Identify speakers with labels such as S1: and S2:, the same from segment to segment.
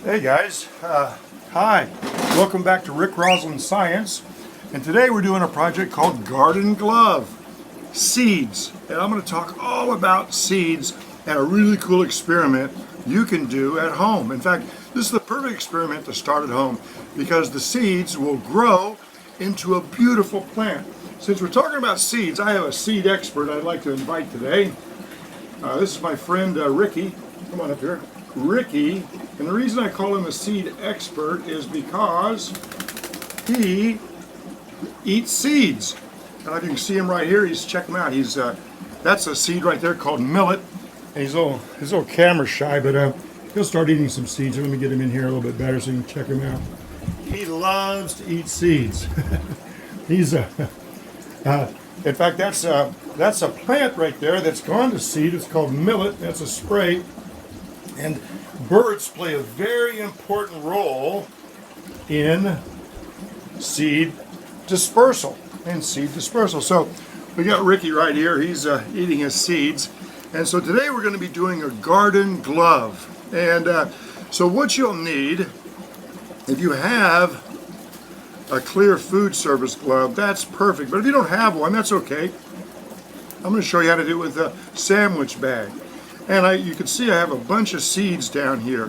S1: Hey guys, hi, welcome back to Crosslin Science, and today we're doing a project called Garden Glove, seeds, and I'm going to talk all about seeds and a really cool experiment you can do at home. In fact, this is the perfect experiment to start at home because the seeds will grow into a beautiful plant. Since we're talking about seeds, I have a seed expert I'd like to invite today. This is my friend Ricky. Come on up here. Ricky, and the reason I call him a seed expert is because he eats seeds. And if you can see him right here, check him out. That's a seed right there called millet. And he's a little camera shy, but he'll start eating some seeds. Let me get him in here a little bit better so you can check him out. He loves to eat seeds. In fact, that's a plant right there that's gone to seed. It's called millet. That's a spray. And birds play a very important role in seed dispersal. So we got Ricky right here. He's eating his seeds. And so today we're going to be doing a garden glove. And so what you'll need, if you have a clear food service glove, that's perfect. But if you don't have one, that's okay. I'm going to show you how to do it with a sandwich bag. And you can see I have a bunch of seeds down here.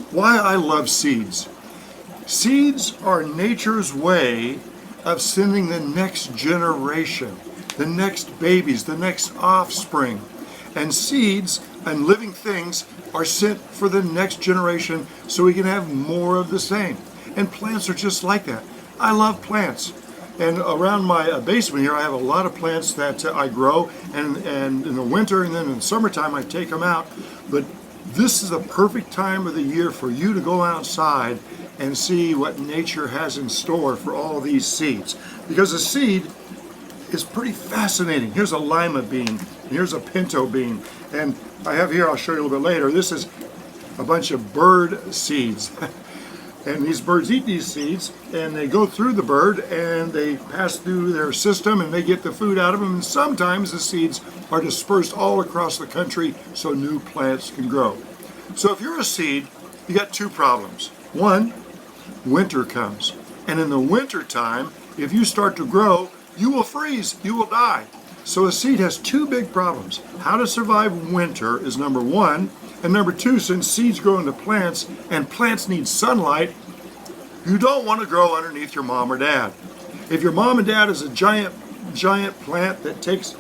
S1: Why I love seeds. Seeds are nature's way of sending the next generation, the next babies, the next offspring. And seeds and living things are sent for the next generation so we can have more of the same. And plants are just like that. I love plants. And around my basement here, I have a lot of plants that I grow, and in the winter and then in the summertime, I take them out. But this is the perfect time of the year for you to go outside and see what nature has in store for all these seeds. Because a seed is pretty fascinating. Here's a lima bean, and here's a pinto bean. And I have here, I'll show you a little bit later, this is a bunch of bird seeds. And these birds eat these seeds, and they go through the bird, and they pass through their system, and they get the food out of them. And sometimes the seeds are dispersed all across the country so new plants can grow. So if you're a seed, you got two problems. One, winter comes. And in the winter time, if you start to grow, you will freeze, you will die. So a seed has two big problems. How to survive winter is number one. And number two, since seeds grow into plants and plants need sunlight, you don't want to grow underneath your mom or dad. If your mom and dad is a giant plant that takes,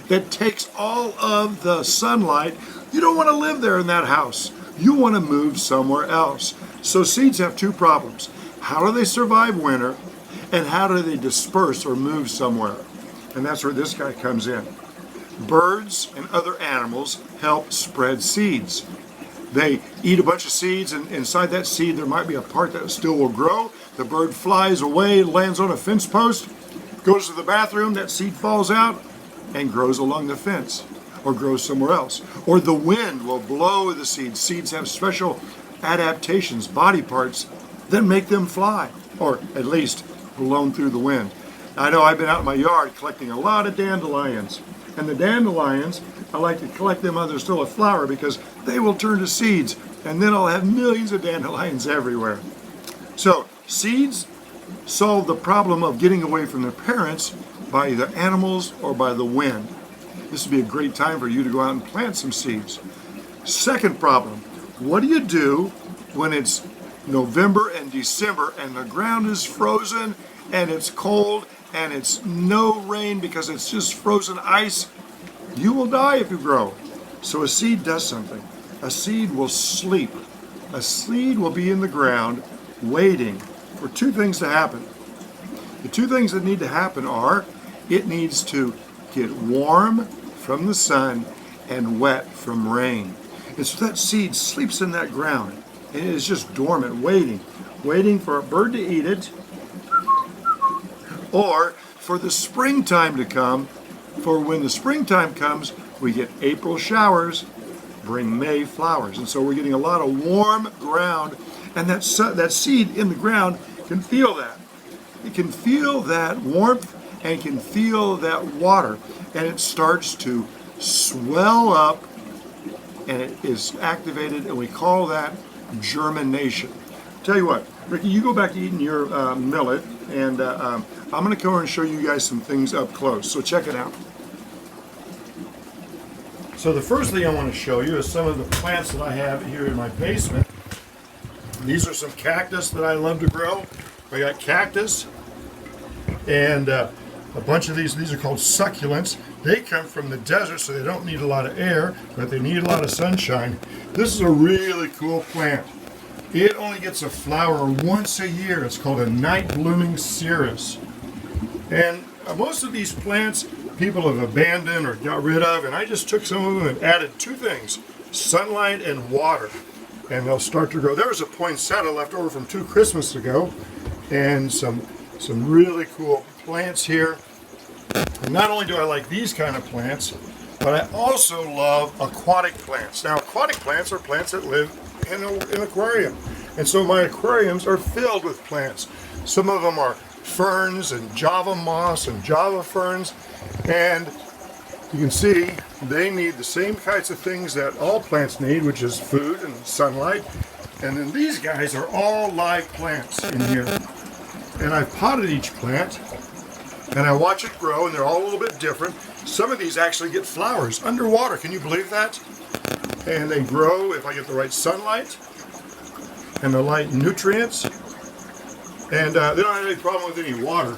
S1: that takes all of the sunlight, you don't want to live there in that house. You want to move somewhere else. So seeds have two problems. How do they survive winter? And how do they disperse or move somewhere? And that's where this guy comes in. Birds and other animals help spread seeds. They eat a bunch of seeds, and inside that seed there might be a part that still will grow. The bird flies away, lands on a fence post, goes to the bathroom, that seed falls out and grows along the fence or grows somewhere else. Or the wind will blow the seeds. Seeds have special adaptations, body parts that make them fly, or at least blown through the wind. I know I've been out in my yard collecting a lot of dandelions. And the dandelions, I like to collect them while they're still a flower because they will turn to seeds, and then I'll have millions of dandelions everywhere. So seeds solve the problem of getting away from their parents by either animals or by the wind. This would be a great time for you to go out and plant some seeds. Second problem, what do you do when it's November and December and the ground is frozen and it's cold and it's no rain because it's just frozen ice? You will die if you grow. So a seed does something. A seed will sleep. A seed will be in the ground waiting for two things to happen. The two things that need to happen are it needs to get warm from the sun and wet from rain. And so that seed sleeps in that ground and it is just dormant, waiting for a bird to eat it, or for the springtime to come. For when the springtime comes, we get April showers, bring May flowers. And so we're getting a lot of warm ground, and that seed in the ground can feel that. It can feel that warmth and can feel that water, and it starts to swell up and it is activated, and we call that germination. Tell you what, Ricky, you go back to eating your millet, and I'm going to come over and show you guys some things up close. So check it out. So the first thing I want to show you is some of the plants that I have here in my basement. These are some cactus that I love to grow. I got cactus and a bunch of these are called succulents. They come from the desert, so they don't need a lot of air, but they need a lot of sunshine. This is a really cool plant. It only gets a flower once a year. It's called a night blooming cereus. And most of these plants people have abandoned or got rid of, and I just took some of them and added two things: sunlight and water, and they'll start to grow. There was a poinsettia left over from 2 Christmases ago, and some really cool plants here. And not only do I like these kind of plants, but I also love aquatic plants. Now, aquatic plants are plants that live in an aquarium, and so my aquariums are filled with plants. Some of them are ferns and Java moss and Java ferns, and you can see they need the same kinds of things that all plants need, which is food and sunlight. And then these guys are all live plants in here, and I've potted each plant and I watch it grow, and they're all a little bit different. Some of these actually get flowers underwater. Can you believe that? And they grow if I get the right sunlight and the right nutrients. And they don't have any problem with any water.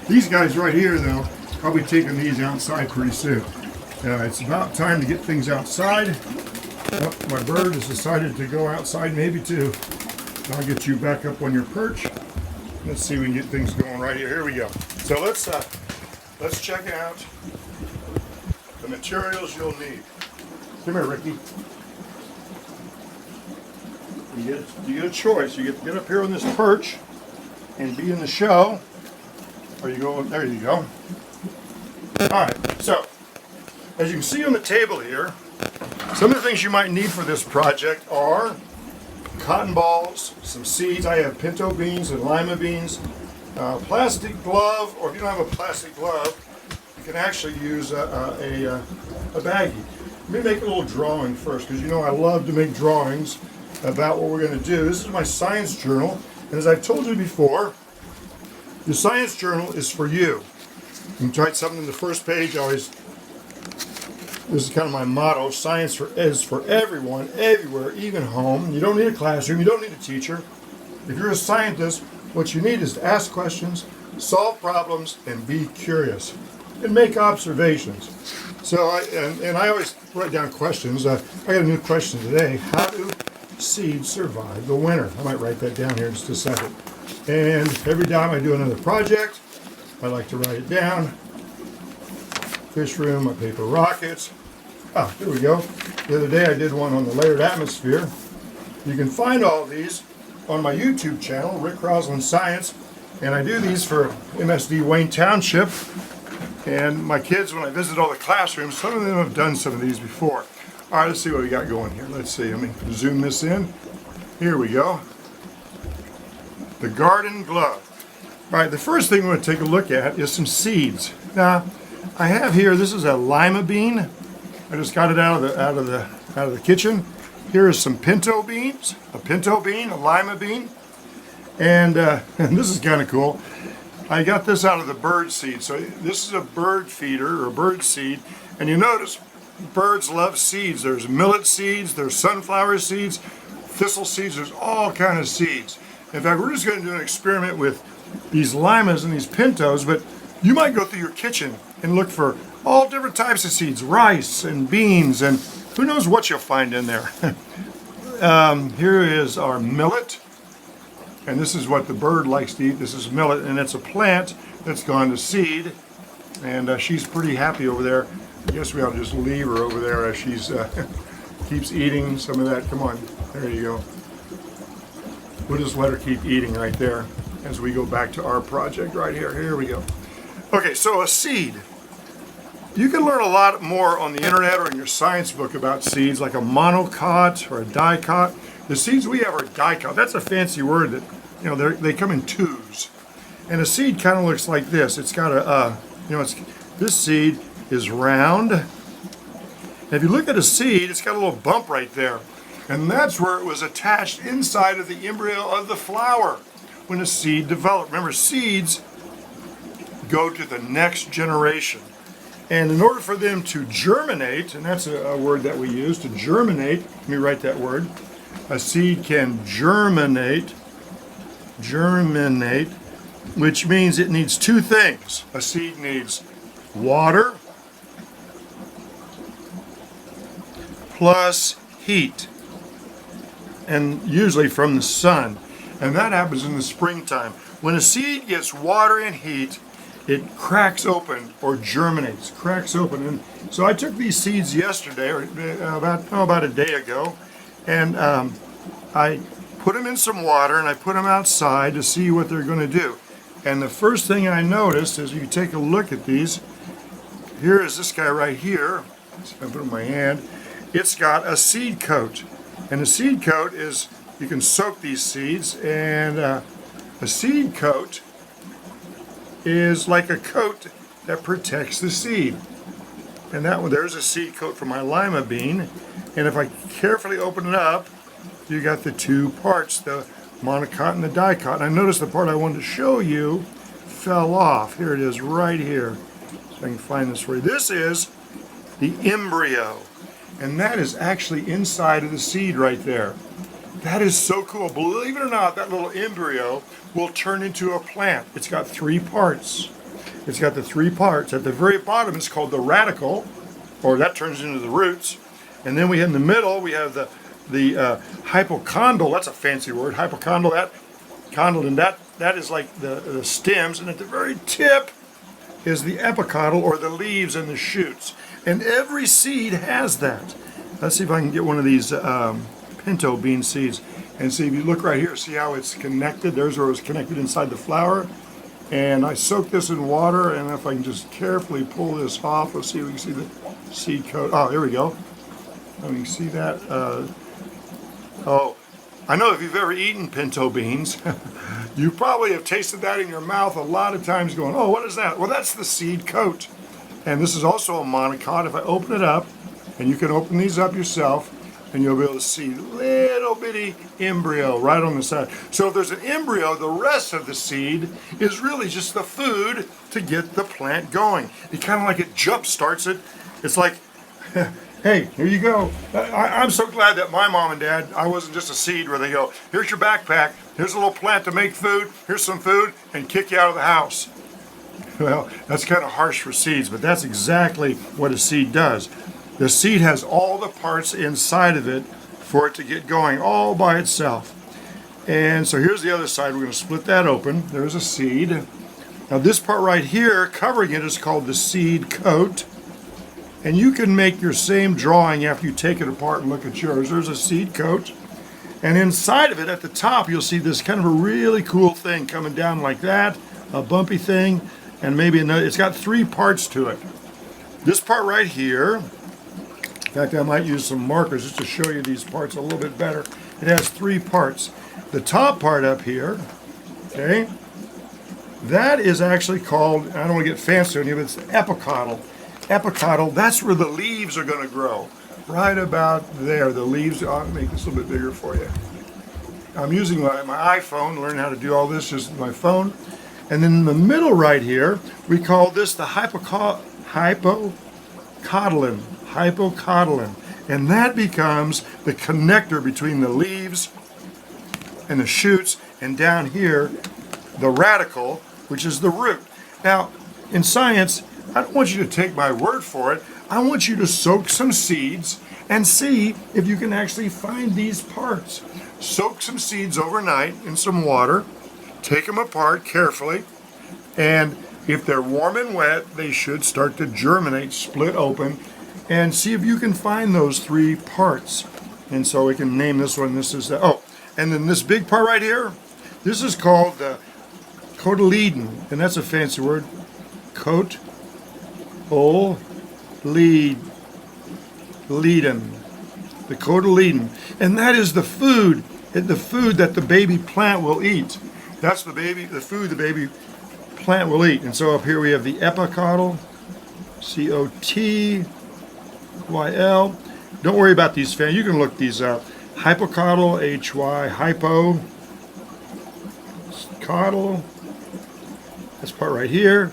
S1: These guys right here, though, I'll be taking these outside pretty soon. It's about time to get things outside. Oh, my bird has decided to go outside maybe too. I'll get you back up on your perch. Let's see if we can get things going right here. Here we go. So let's check out the materials you'll need. Come here, Ricky. You get a choice. You get to get up here on this perch and be in the show, or you go, there you go. All right, so as you can see on the table here, some of the things you might need for this project are cotton balls, some seeds. I have pinto beans and lima beans, plastic glove, or if you don't have a plastic glove, you can actually use a baggie. Let me make a little drawing first, because you know I love to make drawings about what we're going to do. This is my science journal, and as I've told you before, the science journal is for you. You can write something on the first page. This is kind of my motto: science is for everyone, everywhere, even home. You don't need a classroom. You don't need a teacher. If you're a scientist, what you need is to ask questions, solve problems, and be curious, and make observations. So I always write down questions. I got a new question today: how do seeds survive the winter? I might write that down here in just a second. And every time I do another project, I like to write it down. Fish room, my paper rockets. Ah, here we go. The other day I did one on the layered atmosphere. You can find all of these on my YouTube channel, Rick Crosslin Science, and I do these for MSD Wayne Township. And my kids, when I visit all the classrooms, some of them have done some of these before. All right, let's see what we got going here. Let's see. Let me zoom this in. Here we go. The garden glove. All right, the first thing we're going to take a look at is some seeds. Now, I have here, this is a lima bean. I just got it out of the kitchen. Here is some pinto beans, a pinto bean, a lima bean, and this is kind of cool. I got this out of the bird seed. So this is a bird feeder or bird seed, and you notice birds love seeds. There's millet seeds, there's sunflower seeds, thistle seeds. There's all kind of seeds. In fact, we're just going to do an experiment with these limas and these pintos, but you might go through your kitchen and look for all different types of seeds, rice and beans, and who knows what you'll find in there. Here is our millet, and this is what the bird likes to eat. This is millet, and it's a plant that's gone to seed, and she's pretty happy over there. I guess we ought to just leave her over there as she's keeps eating some of that. Come on, there you go. We'll just let her keep eating right there as we go back to our project right here. Here we go. Okay, so a seed. You can learn a lot more on the internet or in your science book about seeds, like a monocot or a dicot. The seeds we have are dicot. That's a fancy word that, you know, they come in tubes. And a seed kind of looks like this. It's got a, this seed is round, Now, if you look at a seed, it's got a little bump right there. And that's where it was attached inside of the embryo of the flower when a seed developed. Remember, seeds go to the next generation. And in order for them to germinate, and that's a word that we use, to germinate, let me write that word. A seed can germinate, which means it needs two things. A seed needs water plus heat, and usually from the sun. And that happens in the springtime. When a seed gets water and heat, it cracks open or germinates, cracks open. And so I took these seeds yesterday, or about a day ago, and I put them in some water and I put them outside to see what they're going to do. And the first thing I noticed is, you take a look at these, here is this guy right here. So I put it in my hand. It's got a seed coat. And a seed coat is, you can soak these seeds, and a seed coat is like a coat that protects the seed. And that one, there's a seed coat for my lima bean. And if I carefully open it up, you got the two parts, the monocot and the dicot. And I noticed the part I wanted to show you fell off. Here it is right here. So I can find this for you. This is the embryo. And that is actually inside of the seed right there. That is so cool. Believe it or not, that little embryo will turn into a plant. It's got three parts. It's got the three parts. At the very bottom, it's called the radicle, or that turns into the roots. And then in the middle, we have the hypochondal. That's a fancy word. Hypochondal, that is like the stems. And at the very tip is the epicotyl, or the leaves and the shoots. And every seed has that. Let's see if I can get one of these pinto bean seeds. And see, if you look right here, see how it's connected? There's where it was connected inside the flower. And I soaked this in water, and if I can just carefully pull this off, let's see if we can see the seed coat. Oh, here we go. Let me see that. Oh, I know if you've ever eaten pinto beans, you probably have tasted that in your mouth a lot of times going, oh, what is that? Well, that's the seed coat. And this is also a monocot. If I open it up, and you can open these up yourself, and you'll be able to see little bitty embryo right on the side. So if there's an embryo, the rest of the seed is really just the food to get the plant going. It kind of like it jump starts it. It's like, hey, here you go. I'm so glad that my mom and dad, I wasn't just a seed where they go, here's your backpack, here's a little plant to make food, here's some food, and kick you out of the house. Well, that's kind of harsh for seeds, but that's exactly what a seed does. The seed has all the parts inside of it for it to get going all by itself. And so here's the other side. We're going to split that open. There's a seed. Now this part right here, covering it, is called the seed coat. And you can make your same drawing after you take it apart and look at yours. There's a seed coat. And inside of it, at the top, you'll see this kind of a really cool thing coming down like that, a bumpy thing. And maybe another, it's got three parts to it. This part right here, in fact, I might use some markers just to show you these parts a little bit better. It has three parts. The top part up here, okay, that is actually called, I don't want to get fancy on you, but it's the epicotyl. Epicotyl, that's where the leaves are going to grow. Right about there, the leaves, I'll make this a little bit bigger for you. I'm using my iPhone to learn how to do all this just with my phone. And then in the middle right here, we call this the hypocotyledon. And that becomes the connector between the leaves and the shoots, and down here, the radicle, which is the root. Now, in science, I don't want you to take my word for it. I want you to soak some seeds and see if you can actually find these parts. Soak some seeds overnight in some water. Take them apart carefully, and if they're warm and wet, they should start to germinate, split open, and see if you can find those three parts. And so we can name this one, this is the, oh, and then this big part right here, this is called the cotyledon, and that's a fancy word, cotyledon, the cotyledon, and that is the food that the baby plant will eat. That's the food the baby plant will eat. And so up here we have the epicotyl, C-O-T-Y-L-E, YL. Don't worry about these fans. You can look these up. Hypocotyl, HY, hypo, cotyl. This part right here.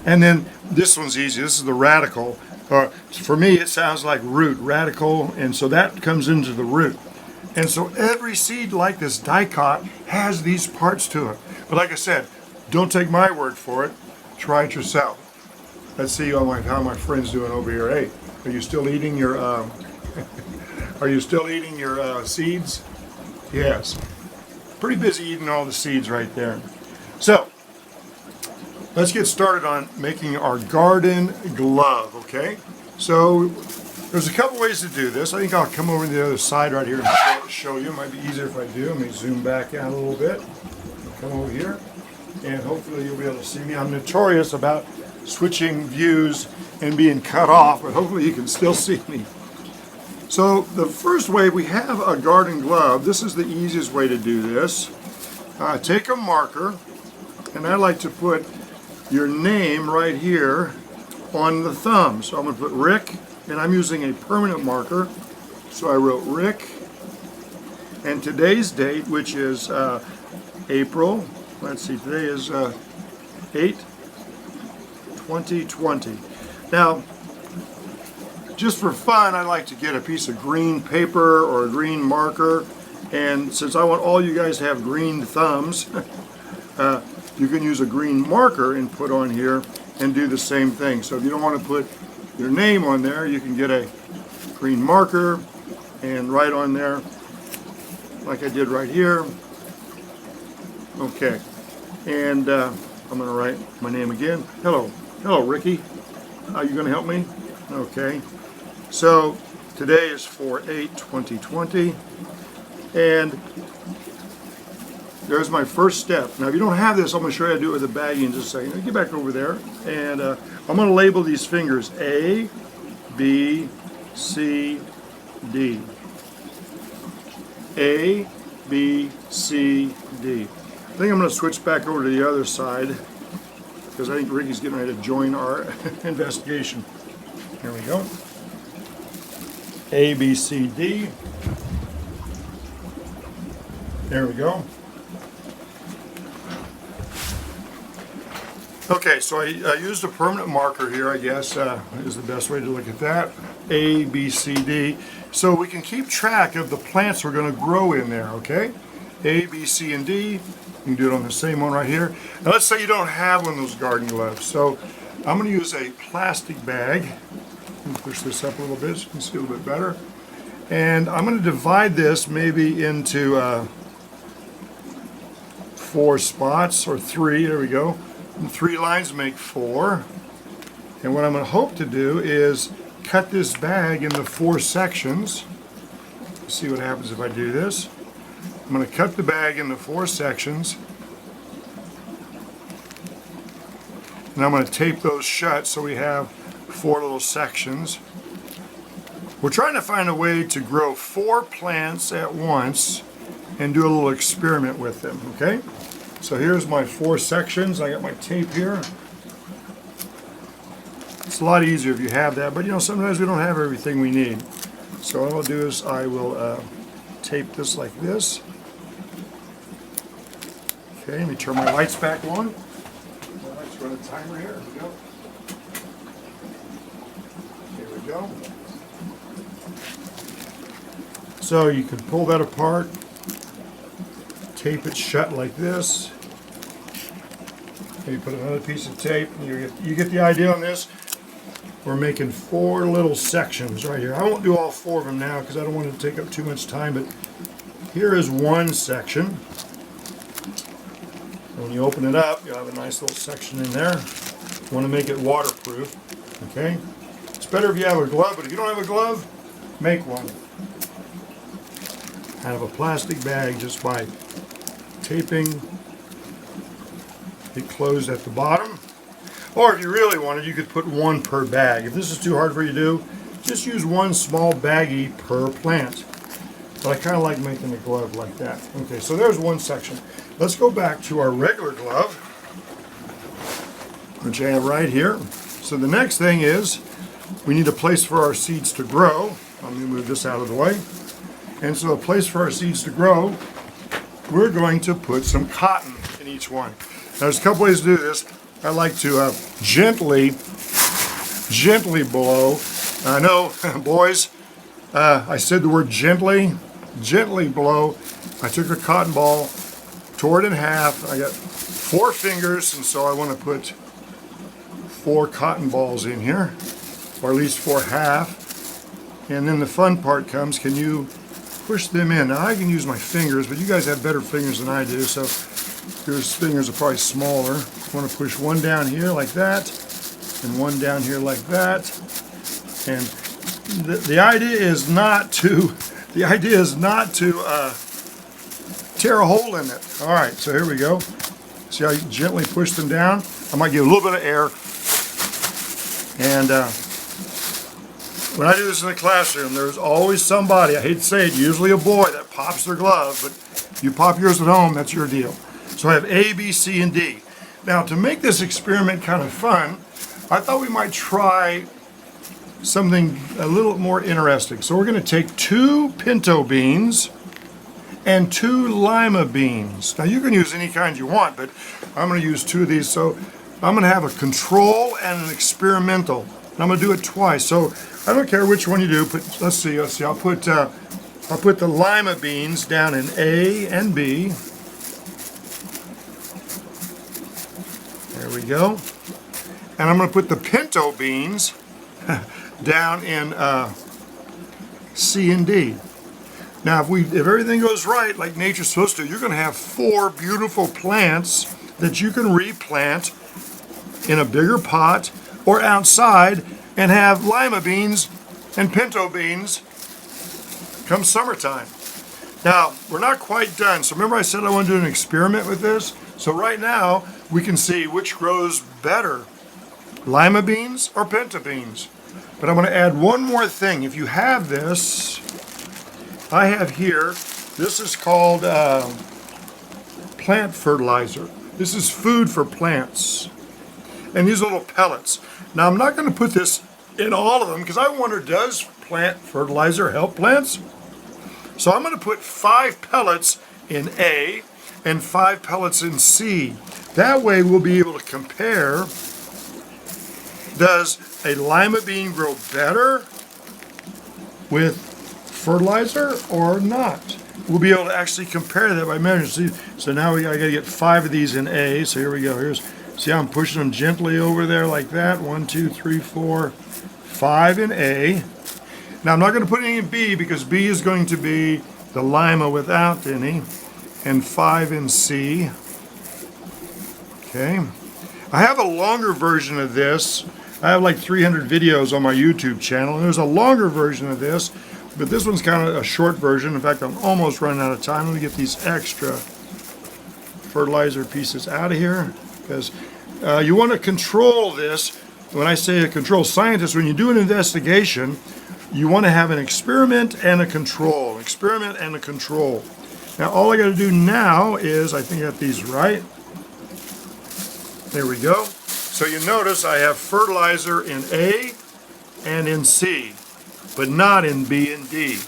S1: And then this one's easy. This is the radical. For me, it sounds like root, radical, and so that comes into the root. And so every seed like this dicot has these parts to it. But like I said, don't take my word for it. Try it yourself. Let's see how my friend's doing over here. Hey, are you still eating your are you still eating your seeds? Yes. Pretty busy eating all the seeds right there. So let's get started on making our garden glove, okay? So there's a couple ways to do this. I think I'll come over to the other side right here and show you. It might be easier if I do. Let me zoom back out a little bit. Come over here, and hopefully you'll be able to see me. I'm notorious about switching views and being cut off, but hopefully you can still see me. So the first way, we have a garden glove. This is the easiest way to do this. Take a marker, and I like to put your name right here on the thumb. So I'm going to put Rick, and I'm using a permanent marker. So I wrote Rick, and today's date, which is April, let's see, today is 8/2020. Now, just for fun, I like to get a piece of green paper or a green marker, and since I want all you guys to have green thumbs, you can use a green marker and put on here and do the same thing. So if you don't want to put your name on there, you can get a green marker and write on there like I did right here. Okay, and I'm going to write my name again. Hello, Ricky. Are you going to help me? Okay. So today is 4/8/2020, and there's my first step. Now, if you don't have this, I'm going to show you how to do it with a baggie in just a second. Get back over there, and I'm going to label these fingers A, B, C, D. A, B, C, D. I think I'm going to switch back over to the other side because I think Ricky's getting ready to join our investigation. Here we go. A, B, C, D. There we go. Okay, so I used a permanent marker here, I guess, is the best way to look at that. A, B, C, D. So we can keep track of the plants we're going to grow in there, okay? A, B, C, and D. You can do it on the same one right here. Now let's say you don't have one of those garden gloves. So I'm going to use a plastic bag. Let me push this up a little bit so you can see a little bit better. And I'm going to divide this maybe into 4 spots, or 3, there we go. And 3 lines make 4. And what I'm going to hope to do is cut this bag into 4 sections. Let's see what happens if I do this. I'm going to cut the bag into 4 sections. And I'm going to tape those shut so we have 4 little sections. We're trying to find a way to grow 4 plants at once and do a little experiment with them, okay? So here's my 4 sections. I got my tape here. It's a lot easier if you have that, but you know, sometimes we don't have everything we need. So what I'll do is I will tape this like this. Okay, let me turn my lights back on. My lights run a timer here. Here we go. So you can pull that apart, tape it shut like this. Maybe put another piece of tape. You get the idea on this. We're making 4 little sections right here. I won't do all 4 of them now because I don't want to take up too much time, but here is one section. When you open it up, you'll have a nice little section in there. You want to make it waterproof, okay? It's better if you have a glove, but if you don't have a glove, make one. Out of a plastic bag just by taping it closed at the bottom. Or if you really wanted, you could put 1 per bag. If this is too hard for you to do, just use 1 small baggie per plant. But I kind of like making the glove like that. Okay, so there's one section. Let's go back to our regular glove, which I have right here. So the next thing is, we need a place for our seeds to grow. I'm going to move this out of the way. And so a place for our seeds to grow, we're going to put some cotton in each one. Now there's a couple ways to do this. I like to gently blow. I know, boys, I said the word gently blow. I took a cotton ball, tore it in half. I got 4 fingers, and so I want to put 4 cotton balls in here, or at least 4 half. And then the fun part comes, can you push them in? Now I can use my fingers, but you guys have better fingers than I do, so your fingers are probably smaller. I want to push one down here like that, and one down here like that. And the idea is not to tear a hole in it. All right, so here we go. See how you gently push them down? I might give a little bit of air. And when I do this in the classroom, there's always somebody, I hate to say it, usually a boy, that pops their glove, but you pop yours at home, that's your deal. So I have A, B, C, and D. Now to make this experiment kind of fun, I thought we might try something a little more interesting. So we're going to take 2 pinto beans and 2 lima beans. Now you can use any kind you want, but I'm going to use 2 of these. So I'm going to have a control and an experimental. And I'm going to do it twice. So I don't care which one you do, but let's see. I'll put the lima beans down in A and B. There we go. And I'm going to put the pinto beans down in C and D. Now, if everything goes right, like nature's supposed to, you're going to have 4 beautiful plants that you can replant in a bigger pot or outside and have lima beans and pinto beans come summertime. Now, we're not quite done. So remember I said I want to do an experiment with this? So right now, we can see which grows better, lima beans or pinto beans. But I'm going to add one more thing. If you have this, I have here, this is called plant fertilizer. This is food for plants. And these little pellets. Now I'm not going to put this in all of them because I wonder, does plant fertilizer help plants? So I'm going to put 5 pellets in A and 5 pellets in C. That way we'll be able to compare, does a lima bean grow better with fertilizer or not? We'll be able to actually compare that by measuring. So now I got to get 5 of these in A. So here we go. See how I'm pushing them gently over there like that? 1, 2, 3, 4, 5 in A. Now I'm not going to put any in B because B is going to be the lima without any, and 5 in C. Okay. I have a longer version of this. I have like 300 videos on my YouTube channel, and there's a longer version of this, but this one's kind of a short version. In fact, I'm almost running out of time. Let me get these extra fertilizer pieces out of here, because you want to control this. When I say a control scientist, when you do an investigation, you want to have an experiment and a control. An experiment and a control. Now all I got to do now is, I think I got these right. There we go. So you notice I have fertilizer in A and in C, but not in B and D.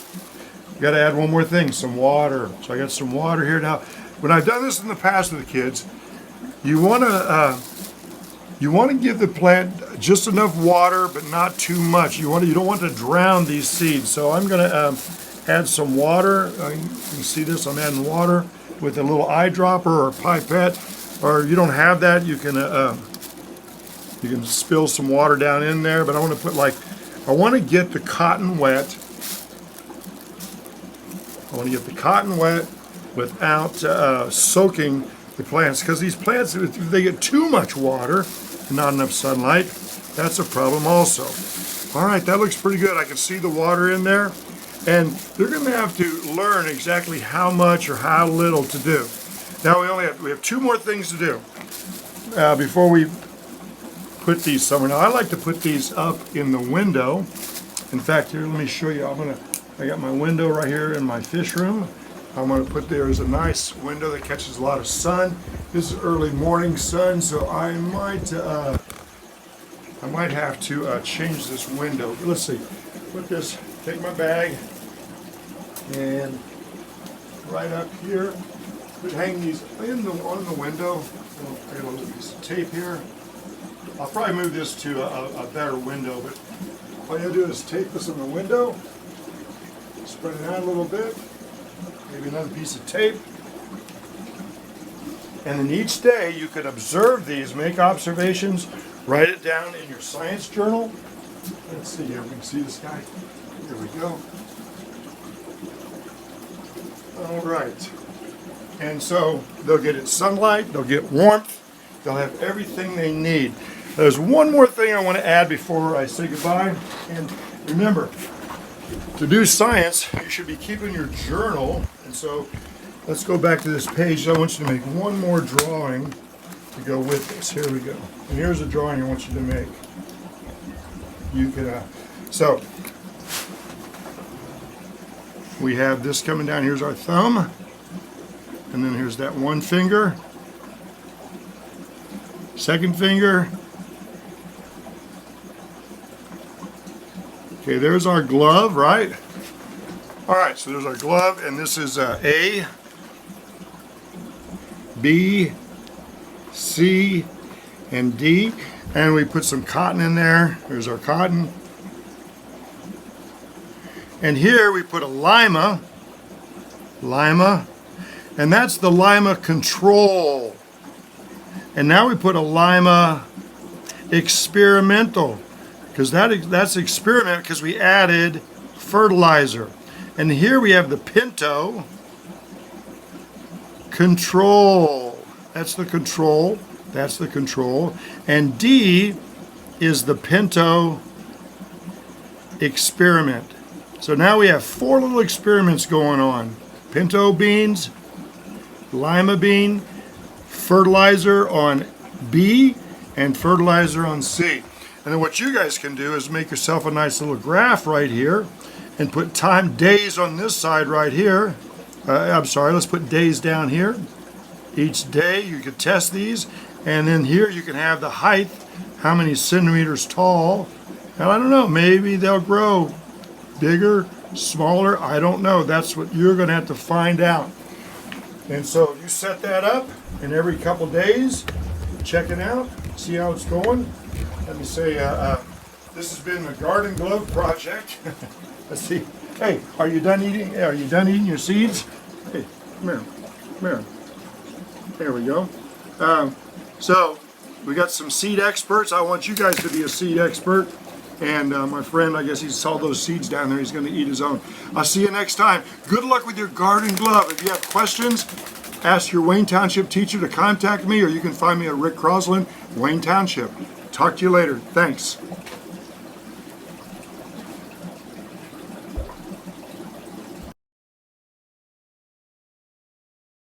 S1: Got to add one more thing, some water. So I got some water here. Now, when I've done this in the past with the kids, you want to give the plant just enough water, but not too much. You don't want to drown these seeds. So I'm going to add some water. You can see this. I'm adding water with a little eyedropper or pipette. Or you don't have that, you can spill some water down in there. But I want to get the cotton wet. I want to get the cotton wet without soaking the plants, because these plants, if they get too much water and not enough sunlight, that's a problem also. All right, that looks pretty good. I can see the water in there, and they're going to have to learn exactly how much or how little to do. Now we have 2 more things to do before we put these somewhere. Now I like to put these up in the window. In fact, here, let me show you. I got my window right here in my fish room. I'm going to put, there's a nice window that catches a lot of sun. This is early morning sun, so I might I might have to change this window. Let's see. Put this, take my bag, and right up here, hang these on the window. I got a little piece of tape here. I'll probably move this to a better window, but all you gotta do is tape this on the window, spread it out a little bit, maybe another piece of tape. And then each day you could observe these, make observations, write it down in your science journal. Let's see here, we can see this guy. Here we go. All right. And so they'll get its sunlight, they'll get warmth, they'll have everything they need. There's one more thing I want to add before I say goodbye. And remember, to do science, you should be keeping your journal. And so let's go back to this page. I want you to make one more drawing to go with this. Here we go. And here's a drawing I want you to make. You can, so we have this coming down. Here's our thumb. And then here's that one finger. Second finger. Okay, there's our glove, right? All right, so there's our glove, and this is A, B, C, and D. And we put some cotton in there. There's our cotton. And here we put a lima, and that's the lima control. And now we put a lima experimental, because that's experiment because we added fertilizer. And here we have the pinto control. That's the control. That's the control. And D is the pinto experiment. So now we have 4 little experiments going on. Pinto beans, lima bean, fertilizer on B, and fertilizer on C. And then what you guys can do is make yourself a nice little graph right here and put days on this side right here. I'm sorry, let's put days down here. Each day you could test these, and then here you can have the height, how many centimeters tall. And I don't know, maybe they'll grow bigger, smaller, I don't know. That's what you're going to have to find out. And so you set that up, and every couple days, check it out, see how it's going. Let me say, this has been the Garden Glove Project. Let's see. Hey, are you done eating? Are you done eating your seeds? Hey, come here, come here. There we go. So we got some seed experts. I want you guys to be a seed expert. And my friend, I guess he saw those seeds down there. He's going to eat his own. I'll see you next time. Good luck with your garden glove. If you have questions, ask your Wayne Township teacher to contact me, or you can find me at Rick Crosslin, Wayne Township. Talk to you later. Thanks.